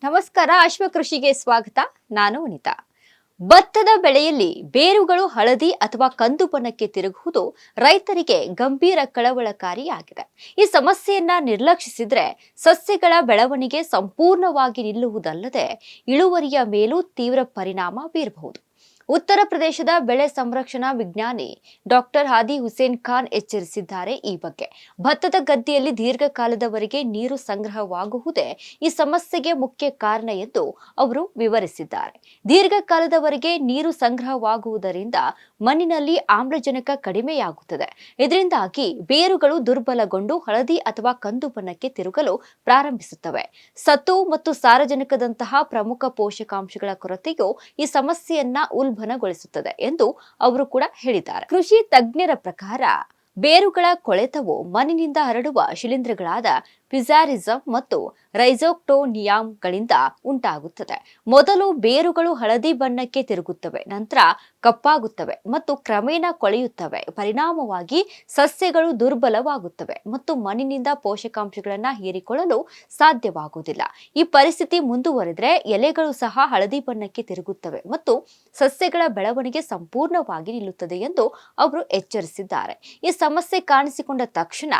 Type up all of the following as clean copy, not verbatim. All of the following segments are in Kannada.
ನಮಸ್ಕಾರ, ಅಶ್ವಕೃಷಿಗೆ ಸ್ವಾಗತ. ನಾನು ವನಿತಾ. ಭತ್ತದ ಬೆಳೆಯಲ್ಲಿ ಬೇರುಗಳು ಹಳದಿ ಅಥವಾ ಕಂದು ಬಣ್ಣಕ್ಕೆ ತಿರುಗುವುದು ರೈತರಿಗೆ ಗಂಭೀರ ಕಳವಳಕಾರಿಯಾಗಿದೆ. ಈ ಸಮಸ್ಯೆಯನ್ನ ನಿರ್ಲಕ್ಷಿಸಿದ್ರೆ ಸಸ್ಯಗಳ ಬೆಳವಣಿಗೆ ಸಂಪೂರ್ಣವಾಗಿ ನಿಲ್ಲುವುದಲ್ಲದೆ ಇಳುವರಿಯ ಮೇಲೂ ತೀವ್ರ ಪರಿಣಾಮ ಬೀರಬಹುದು. ಉತ್ತರ ಪ್ರದೇಶದ ಬೆಳೆ ಸಂರಕ್ಷಣಾ ವಿಜ್ಞಾನಿ ಡಾಕ್ಟರ್ ಹಾದಿ ಹುಸೇನ್ ಖಾನ್ ಎಚ್ಚರಿಸಿದ್ದಾರೆ. ಈ ಬಗ್ಗೆ ಭತ್ತದ ಗದ್ದೆಯಲ್ಲಿ ದೀರ್ಘಕಾಲದವರೆಗೆ ನೀರು ಸಂಗ್ರಹವಾಗುವುದೇ ಈ ಸಮಸ್ಯೆಗೆ ಮುಖ್ಯ ಕಾರಣ ಎಂದು ಅವರು ವಿವರಿಸಿದ್ದಾರೆ. ದೀರ್ಘಕಾಲದವರೆಗೆ ನೀರು ಸಂಗ್ರಹವಾಗುವುದರಿಂದ ಮಣ್ಣಿನಲ್ಲಿ ಆಮ್ಲಜನಕ ಕಡಿಮೆಯಾಗುತ್ತದೆ. ಇದರಿಂದಾಗಿ ಬೇರುಗಳು ದುರ್ಬಲಗೊಂಡು ಹಳದಿ ಅಥವಾ ಕಂದು ಬಣ್ಣಕ್ಕೆ ತಿರುಗಲು ಪ್ರಾರಂಭಿಸುತ್ತವೆ. ಸತು ಮತ್ತು ಸಾರಜನಕದಂತಹ ಪ್ರಮುಖ ಪೋಷಕಾಂಶಗಳ ಕೊರತೆಯು ಈ ಸಮಸ್ಯೆಯನ್ನ ಉಲ್ಬಣಗೊಳಿಸುತ್ತದೆ ಎಂದು ಅವರು ಕೂಡ ಹೇಳಿದ್ದಾರೆ. ಕೃಷಿ ತಜ್ಞರ ಪ್ರಕಾರ ಬೇರುಗಳ ಕೊಳೆತವು ಮಣ್ಣಿನಿಂದ ಹರಡುವ ಶಿಲೀಂಧ್ರಗಳಾದ ಫಿಜಾರಿಸಮ್ ಮತ್ತು ರೈಜೋಕ್ಟೋನಿಯಂಗಳಿಂದ ಉಂಟಾಗುತ್ತದೆ. ಮೊದಲು ಬೇರುಗಳು ಹಳದಿ ಬಣ್ಣಕ್ಕೆ ತಿರುಗುತ್ತವೆ, ನಂತರ ಕಪ್ಪಾಗುತ್ತವೆ ಮತ್ತು ಕ್ರಮೇಣ ಕೊಳೆಯುತ್ತವೆ. ಪರಿಣಾಮವಾಗಿ ಸಸ್ಯಗಳು ದುರ್ಬಲವಾಗುತ್ತವೆ ಮತ್ತು ಮಣ್ಣಿನಿಂದ ಪೋಷಕಾಂಶಗಳನ್ನು ಹೀರಿಕೊಳ್ಳಲು ಸಾಧ್ಯವಾಗುವುದಿಲ್ಲ. ಈ ಪರಿಸ್ಥಿತಿ ಮುಂದುವರೆದರೆ ಎಲೆಗಳು ಸಹ ಹಳದಿ ಬಣ್ಣಕ್ಕೆ ತಿರುಗುತ್ತವೆ ಮತ್ತು ಸಸ್ಯಗಳ ಬೆಳವಣಿಗೆ ಸಂಪೂರ್ಣವಾಗಿ ನಿಲ್ಲುತ್ತದೆ ಎಂದು ಅವರು ಎಚ್ಚರಿಸಿದ್ದಾರೆ. ಈ ಸಮಸ್ಯೆ ಕಾಣಿಸಿಕೊಂಡ ತಕ್ಷಣ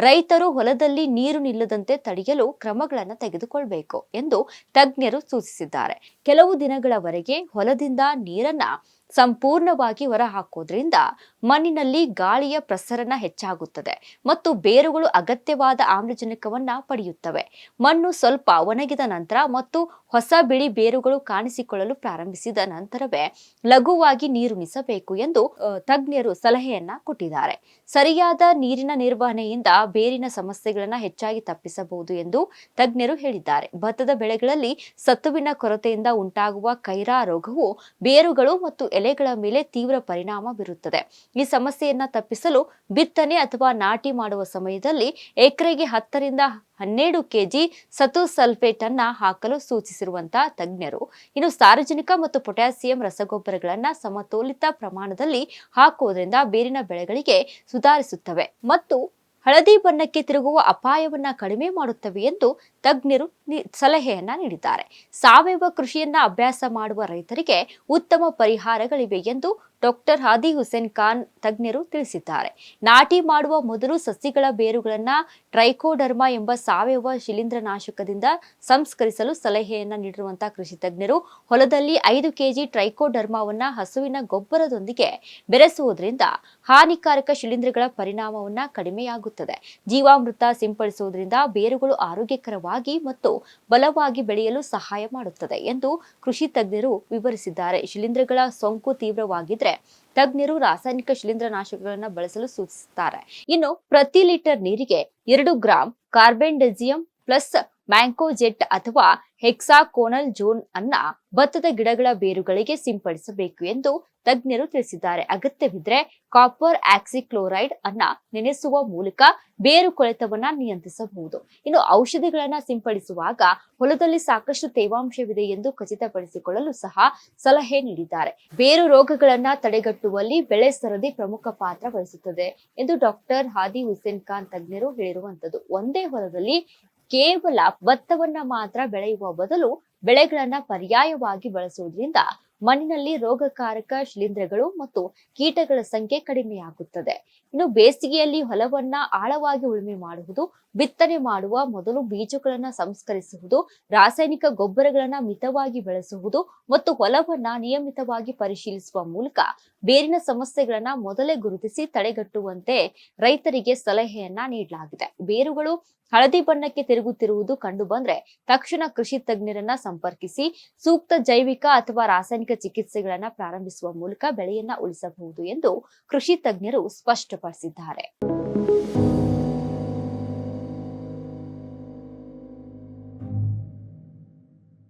ರೈತರು ಹೊಲದಲ್ಲಿ ನೀರು ನಿಲ್ಲದಂತೆ ತಡೆಯಲು ಕ್ರಮಗಳನ್ನು ತೆಗೆದುಕೊಳ್ಳಬೇಕು ಎಂದು ತಜ್ಞರು ಸೂಚಿಸಿದ್ದಾರೆ. ಕೆಲವು ದಿನಗಳವರೆಗೆ ಹೊಲದಿಂದ ನೀರನ್ನ ಸಂಪೂರ್ಣವಾಗಿ ಹೊರಹಾಕೋದ್ರಿಂದ ಮಣ್ಣಿನಲ್ಲಿ ಗಾಳಿಯ ಪ್ರಸರಣ ಹೆಚ್ಚಾಗುತ್ತದೆ ಮತ್ತು ಬೇರುಗಳು ಅಗತ್ಯವಾದ ಆಮ್ಲಜನಕವನ್ನ ಪಡೆಯುತ್ತವೆ. ಮಣ್ಣು ಸ್ವಲ್ಪ ಒಣಗಿದ ನಂತರ ಮತ್ತು ಹೊಸ ಬಿಳಿ ಬೇರುಗಳು ಕಾಣಿಸಿಕೊಳ್ಳಲು ಪ್ರಾರಂಭಿಸಿದ ನಂತರವೇ ಲಘುವಾಗಿ ನೀರುಣಿಸಬೇಕು ಎಂದು ತಜ್ಞರು ಸಲಹೆಯನ್ನ ಕೊಟ್ಟಿದ್ದಾರೆ. ಸರಿಯಾದ ನೀರಿನ ನಿರ್ವಹಣೆಯಿಂದ ಬೇರಿನ ಸಮಸ್ಯೆಗಳನ್ನ ಹೆಚ್ಚಾಗಿ ತಪ್ಪಿಸಬಹುದು ಎಂದು ತಜ್ಞರು ಹೇಳಿದ್ದಾರೆ. ಭತ್ತದ ಬೆಳೆಗಳಲ್ಲಿ ಸತುವಿನ ಕೊರತೆಯಿಂದ ಉಂಟಾಗುವ ಕೈರಾ ರೋಗವು ಬೇರುಗಳು ಮತ್ತು ಎಲೆಗಳ ಮೇಲೆ ತೀವ್ರ ಪರಿಣಾಮ ಬೀರುತ್ತದೆ. ಈ ಸಮಸ್ಯೆಯನ್ನ ತಪ್ಪಿಸಲು ಬಿತ್ತನೆ ಅಥವಾ ನಾಟಿ ಮಾಡುವ ಸಮಯದಲ್ಲಿ ಎಕರೆಗೆ 10 ರಿಂದ 12 ಕೆಜಿ ಸತು ಸಲ್ಫೇಟ್ ಅನ್ನ ಹಾಕಲು ಸೂಚಿಸಿರುವಂತಹ ತಜ್ಞರು ಇನ್ನು ಸಾರಜನಕ ಮತ್ತು ಪೊಟ್ಯಾಸಿಯಂ ರಸಗೊಬ್ಬರಗಳನ್ನ ಸಮತೋಲಿತ ಪ್ರಮಾಣದಲ್ಲಿ ಹಾಕುವುದರಿಂದ ಬೇರಿನ ಬೆಳೆಗಳಿಗೆ ಸುಧಾರಿಸುತ್ತವೆ ಮತ್ತು ಹಳದಿ ಬಣ್ಣಕ್ಕೆ ತಿರುಗುವ ಅಪಾಯವನ್ನ ಕಡಿಮೆ ಮಾಡುತ್ತವೆ ಎಂದು ತಜ್ಞರು ಸಲಹೆಯನ್ನ ನೀಡಿದ್ದಾರೆ. ಸಾವಯವ ಕೃಷಿಯನ್ನ ಅಭ್ಯಾಸ ಮಾಡುವ ರೈತರಿಗೆ ಉತ್ತಮ ಪರಿಹಾರಗಳಿವೆ ಎಂದು ಡಾಕ್ಟರ್ ಹಾದಿ ಹುಸೇನ್ ಖಾನ್ ತಜ್ಞರು ತಿಳಿಸಿದ್ದಾರೆ. ನಾಟಿ ಮಾಡುವ ಮೊದಲು ಸಸಿಗಳ ಬೇರುಗಳನ್ನ ಟ್ರೈಕೋಡರ್ಮಾ ಎಂಬ ಸಾವಯವ ಶಿಲೀಂಧ್ರನಾಶಕದಿಂದ ಸಂಸ್ಕರಿಸಲು ಸಲಹೆಯನ್ನ ನೀಡಿರುವಂತಹ ಕೃಷಿ ತಜ್ಞರು ಹೊಲದಲ್ಲಿ 5 ಕೆಜಿ ಟ್ರೈಕೋಡರ್ಮಾವನ್ನ ಹಸುವಿನ ಗೊಬ್ಬರದೊಂದಿಗೆ ಬೆರೆಸುವುದರಿಂದ ಹಾನಿಕಾರಕ ಶಿಲೀಂಧ್ರಗಳ ಪರಿಣಾಮವನ್ನ ಕಡಿಮೆಯಾಗುತ್ತದೆ. ಜೀವಾಮೃತ ಸಿಂಪಡಿಸುವುದರಿಂದ ಬೇರುಗಳು ಆರೋಗ್ಯಕರವಾಗಿ ಮತ್ತು ಬಲವಾಗಿ ಬೆಳೆಯಲು ಸಹಾಯ ಮಾಡುತ್ತದೆ ಎಂದು ಕೃಷಿ ತಜ್ಞರು ವಿವರಿಸಿದ್ದಾರೆ. ಶಿಲೀಂಧ್ರಗಳ ಸೋಂಕು ತೀವ್ರವಾಗಿದ್ರೆ ತಜ್ಞರು ರಾಸಾಯನಿಕ ಶಿಲೀಂಧ್ರನಾಶಕಗಳನ್ನು ಬಳಸಲು ಸೂಚಿಸುತ್ತಾರೆ. ಇನ್ನು ಪ್ರತಿ ಲೀಟರ್ ನೀರಿಗೆ 2 ಗ್ರಾಂ ಕಾರ್ಬೆಂಡಜಿಯಂ ಪ್ಲಸ್ ಮ್ಯಾಂಕೋಜೆಟ್ ಅಥವಾ ಹೆಕ್ಸಾಕೋನಲ್ ಜೋನ್ ಅನ್ನ ಭತ್ತದ ಗಿಡಗಳ ಬೇರುಗಳಿಗೆ ಸಿಂಪಡಿಸಬೇಕು ಎಂದು ತಜ್ಞರು ತಿಳಿಸಿದ್ದಾರೆ. ಅಗತ್ಯವಿದ್ರೆ ಕಾಪರ್ ಆಕ್ಸಿಕ್ಲೋರೈಡ್ ಅನ್ನ ನೆನೆಸುವ ಮೂಲಕ ಬೇರು ಕೊಳೆತವನ್ನ ನಿಯಂತ್ರಿಸಬಹುದು. ಇನ್ನು ಔಷಧಿಗಳನ್ನ ಸಿಂಪಡಿಸುವಾಗ ಹೊಲದಲ್ಲಿ ಸಾಕಷ್ಟು ತೇವಾಂಶವಿದೆ ಎಂದು ಖಚಿತಪಡಿಸಿಕೊಳ್ಳಲು ಸಹ ಸಲಹೆ ನೀಡಿದ್ದಾರೆ. ಬೇರು ರೋಗಗಳನ್ನ ತಡೆಗಟ್ಟುವಲ್ಲಿ ಬೆಳೆ ಸರದಿ ಪ್ರಮುಖ ಪಾತ್ರ ವಹಿಸುತ್ತದೆ ಎಂದು ಡಾಕ್ಟರ್ ಹಾದಿ ಹುಸೇನ್ ಖಾನ್ ತಜ್ಞರು ಹೇಳಿರುವಂತದ್ದು. ಒಂದೇ ಹೊಲದಲ್ಲಿ ಕೇವಲ ಭತ್ತವನ್ನ ಮಾತ್ರ ಬೆಳೆಯುವ ಬದಲು ಬೆಳೆಗಳನ್ನ ಪರ್ಯಾಯವಾಗಿ ಬಳಸುವುದರಿಂದ ಮಣ್ಣಿನಲ್ಲಿ ರೋಗಕಾರಕ ಶಿಲೀಂಧ್ರಗಳು ಮತ್ತು ಕೀಟಗಳ ಸಂಖ್ಯೆ ಕಡಿಮೆಯಾಗುತ್ತದೆ. ಇನ್ನು ಬೇಸಿಗೆಯಲ್ಲಿ ಹೊಲವನ್ನ ಆಳವಾಗಿ ಉಳುಮೆ ಮಾಡುವುದು, ಬಿತ್ತನೆ ಮಾಡುವ ಮೊದಲು ಬೀಜಗಳನ್ನ ಸಂಸ್ಕರಿಸುವುದು, ರಾಸಾಯನಿಕ ಗೊಬ್ಬರಗಳನ್ನ ಮಿತವಾಗಿ ಬಳಸುವುದು ಮತ್ತು ಹೊಲವನ್ನ ನಿಯಮಿತವಾಗಿ ಪರಿಶೀಲಿಸುವ ಮೂಲಕ ಬೇರಿನ ಸಮಸ್ಯೆಗಳನ್ನ ಮೊದಲೇ ಗುರುತಿಸಿ ತಡೆಗಟ್ಟುವಂತೆ ರೈತರಿಗೆ ಸಲಹೆಯನ್ನ ನೀಡಲಾಗಿದೆ. ಬೇರುಗಳು ಹಳದಿ ಬಣ್ಣಕ್ಕೆ ತಿರುಗುತ್ತಿರುವುದು ಕಂಡು ಬಂದ್ರೆ ತಕ್ಷಣ ಕೃಷಿ ತಜ್ಞರನ್ನ ಸಂಪರ್ಕಿಸಿ ಸೂಕ್ತ ಜೈವಿಕ ಅಥವಾ ರಾಸಾಯನಿಕ ಚಿಕಿತ್ಸೆಗಳನ್ನ ಪ್ರಾರಂಭಿಸುವ ಮೂಲಕ ಬೆಳೆಯನ್ನ ಉಳಿಸಬಹುದು ಎಂದು ಕೃಷಿ ತಜ್ಞರು ಸ್ಪಷ್ಟಪಡಿಸಿದ್ದಾರೆ.